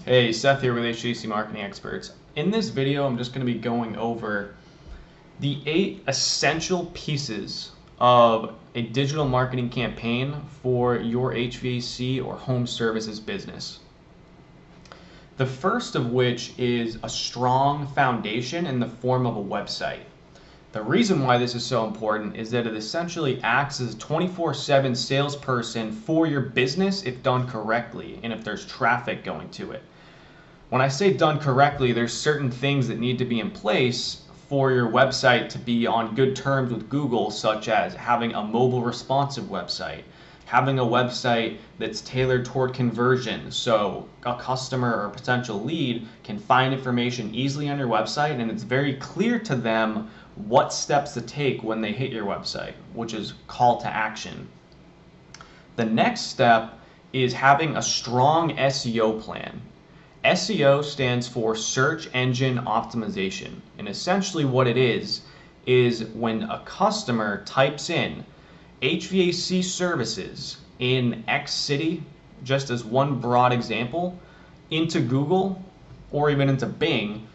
Hey, Seth here with HVAC Marketing Experts. In this video, I'm just going to be going over the 8 essential pieces of a digital marketing campaign for your HVAC or home services business. The first of which is a strong foundation in the form of a website. The reason why this is so important is that it essentially acts as a 24/7 salesperson for your business if done correctly and if there's traffic going to it. When I say done correctly, there's certain things that need to be in place for your website to be on good terms with Google, such as having a mobile responsive website, having a website that's tailored toward conversion, so a customer or potential lead can find information easily on your website and it's very clear to them what steps to take when they hit your website, which is call to action. The next step is having a strong SEO plan. SEO stands for search engine optimization, and essentially what it is when a customer types in HVAC services in X city, just as one broad example, into Google or even into Bing,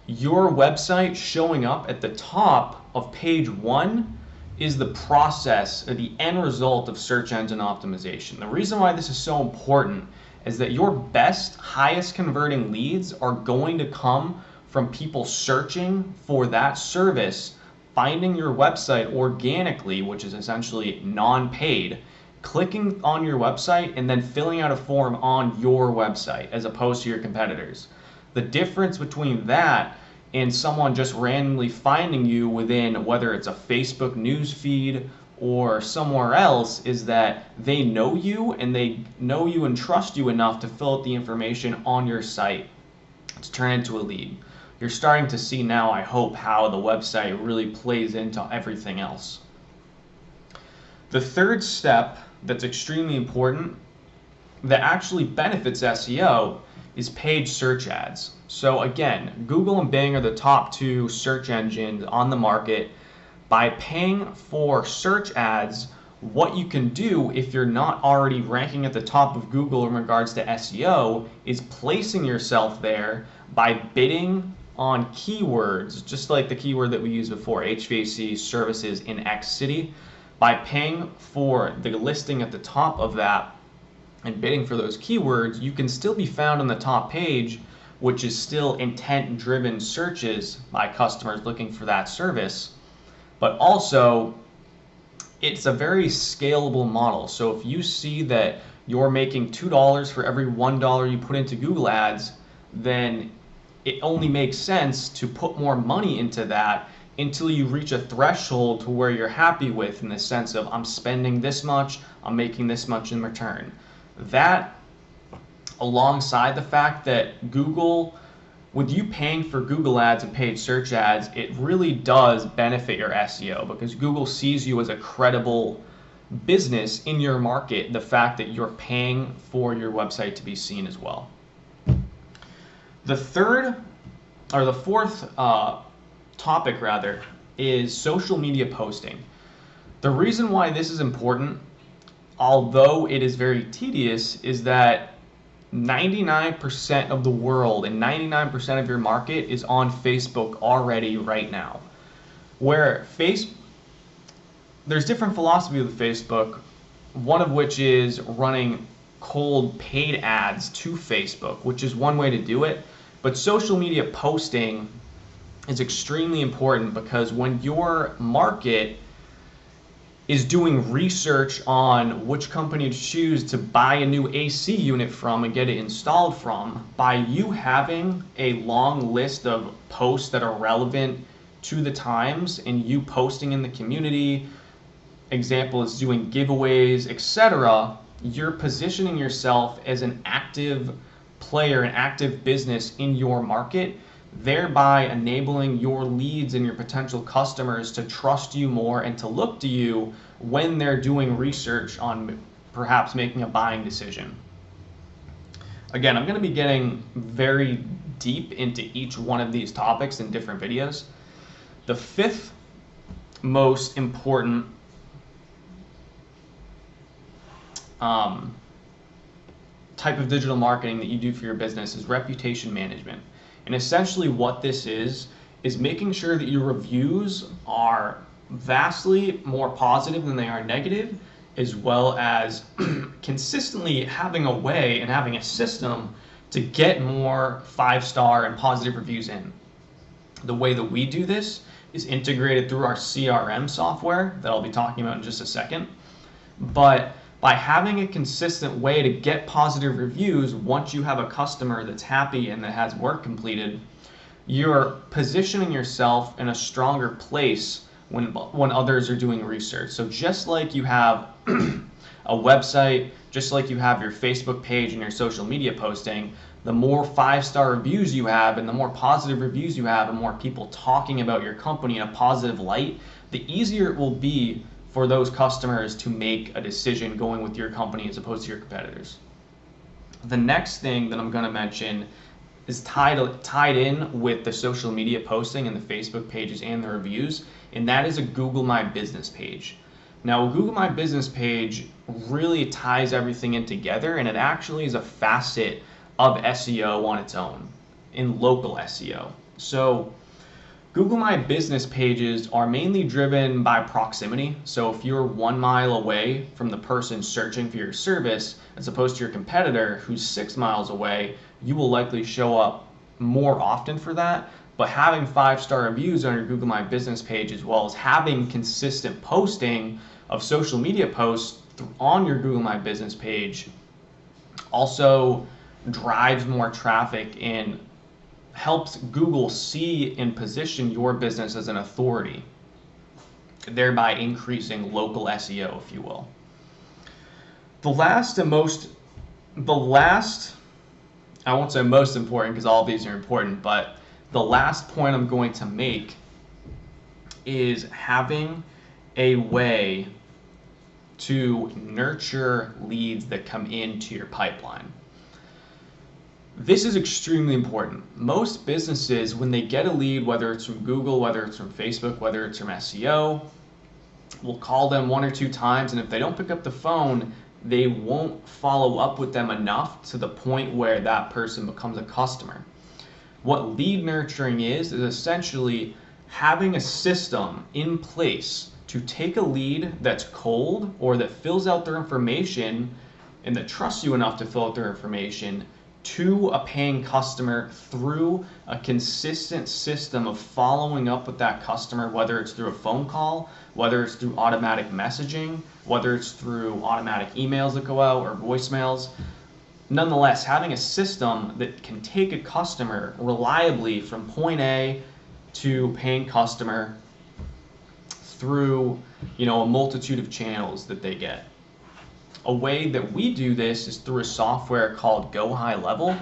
your website showing up at the top of page 1 is the process or the end result of search engine optimization. The reason why this is so important is that your best, highest converting leads are going to come from people searching for that service, finding your website organically, which is essentially non-paid, clicking on your website and then filling out a form on your website as opposed to your competitors. The difference between that and someone just randomly finding you within, whether it's a Facebook news feed or somewhere else, is that they know you and trust you enough to fill out the information on your site to turn into a lead. You're starting to see now, I hope, how the website really plays into everything else. The third step that's extremely important that actually benefits SEO is paid search ads. So again, Google and Bing are the top 2 search engines on the market. By paying for search ads, what you can do if you're not already ranking at the top of Google in regards to SEO is placing yourself there by bidding on keywords, just like the keyword that we used before, HVAC services in X city. By paying for the listing at the top of that and bidding for those keywords, you can still be found on the top page, which is still intent-driven searches by customers looking for that service. But also, it's a very scalable model. So if you see that you're making $2 for every $1 you put into Google Ads, then it only makes sense to put more money into that until you reach a threshold to where you're happy with, in the sense of, I'm spending this much, I'm making this much in return. That, alongside the fact that Google, with you paying for Google ads and paid search ads, it really does benefit your SEO because Google sees you as a credible business in your market, the fact that you're paying for your website to be seen as well. The fourth topic rather is social media posting. The reason why this is important, although it is very tedious, is that 99% of the world and 99% of your market is on Facebook already right now. Where there's different philosophy with Facebook, one of which is running cold paid ads to Facebook, which is one way to do it. But social media posting is extremely important because when your market is doing research on which company to choose to buy a new AC unit from and get it installed from, by you having a long list of posts that are relevant to the times and you posting in the community, example is doing giveaways, etc., you're positioning yourself as an active player, an active business in your market, thereby enabling your leads and your potential customers to trust you more and to look to you when they're doing research on perhaps making a buying decision. Again, I'm going to be getting very deep into each one of these topics in different videos. The fifth most important type of digital marketing that you do for your business is reputation management. And essentially what this is making sure that your reviews are vastly more positive than they are negative, as well as consistently having a way and having a system to get more 5-star and positive reviews in. The way that we do this is integrated through our CRM software that I'll be talking about in just a second. But by having a consistent way to get positive reviews, once you have a customer that's happy and that has work completed, you're positioning yourself in a stronger place when others are doing research. So just like you have a website, just like you have your Facebook page and your social media posting, the more 5-star reviews you have and the more positive reviews you have and more people talking about your company in a positive light, the easier it will be for those customers to make a decision going with your company as opposed to your competitors. The next thing that I'm going to mention is tied in with the social media posting and the Facebook pages and the reviews, and that is a Google My Business page. Now, a Google My Business page really ties everything in together, and it actually is a facet of SEO on its own, in local SEO. So Google My Business pages are mainly driven by proximity. So if you're 1 mile away from the person searching for your service, as opposed to your competitor who's 6 miles away, you will likely show up more often for that. But having 5-star reviews on your Google My Business page, as well as having consistent posting of social media posts on your Google My Business page, also drives more traffic and helps Google see and position your business as an authority, thereby increasing local SEO, if you will. The last, I won't say most important because all of these are important, but the last point I'm going to make is having a way to nurture leads that come into your pipeline. This is extremely important. Most businesses, when they get a lead, whether it's from Google, whether it's from Facebook, whether it's from SEO, will call them 1 or 2 times, and if they don't pick up the phone, they won't follow up with them enough to the point where that person becomes a customer. What lead nurturing is essentially having a system in place to take a lead that's cold or that fills out their information and that trusts you enough to fill out their information to a paying customer through a consistent system of following up with that customer, whether it's through a phone call, whether it's through automatic messaging, whether it's through automatic emails that go out or voicemails. Nonetheless, having a system that can take a customer reliably from point A to paying customer through, a multitude of channels that they get. A way that we do this is through a software called Go High Level.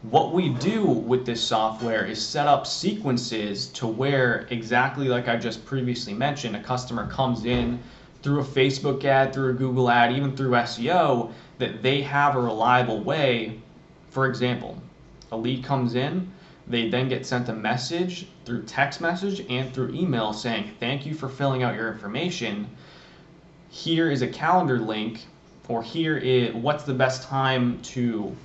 What we do with this software is set up sequences to where, exactly like I just previously mentioned, a customer comes in through a Facebook ad, through a Google ad, even through SEO, that they have a reliable way. For example, a lead comes in, they then get sent a message through text message and through email saying, "Thank you for filling out your information. Here is a calendar link," or "Here is what's the best time to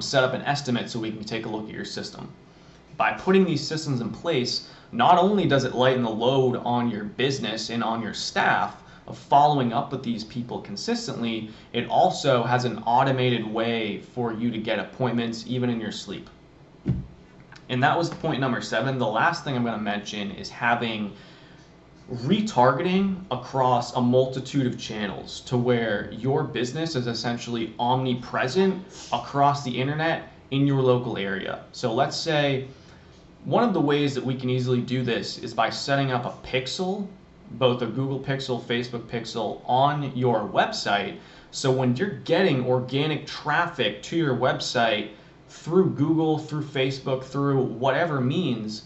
set up an estimate so we can take a look at your system." By putting these systems in place, not only does it lighten the load on your business and on your staff of following up with these people consistently, it also has an automated way for you to get appointments even in your sleep. And that was point number 7. The last thing I'm going to mention is having retargeting across a multitude of channels to where your business is essentially omnipresent across the internet in your local area. So let's say one of the ways that we can easily do this is by setting up a pixel, both a Google Pixel, Facebook Pixel, on your website. So when you're getting organic traffic to your website through Google, through Facebook, through whatever means,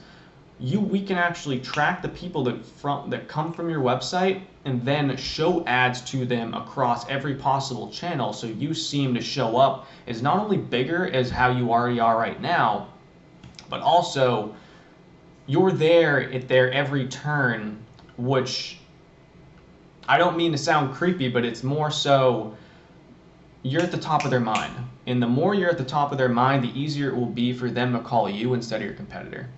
we can actually track the people that come from your website and then show ads to them across every possible channel. So you seem to show up as not only bigger as how you already are right now, but also you're there at their every turn, which I don't mean to sound creepy, but it's more so you're at the top of their mind. And the more you're at the top of their mind, the easier it will be for them to call you instead of your competitor.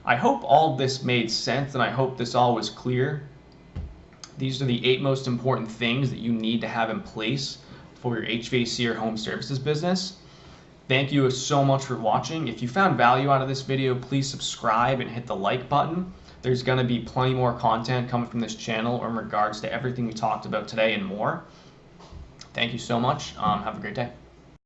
I hope all of this made sense, and I hope this all was clear. These are the 8 most important things that you need to have in place for your HVAC or home services business. Thank you so much for watching. If you found value out of this video, please subscribe and hit the like button. There's going to be plenty more content coming from this channel in regards to everything we talked about today and more. Thank you so much. Have a great day.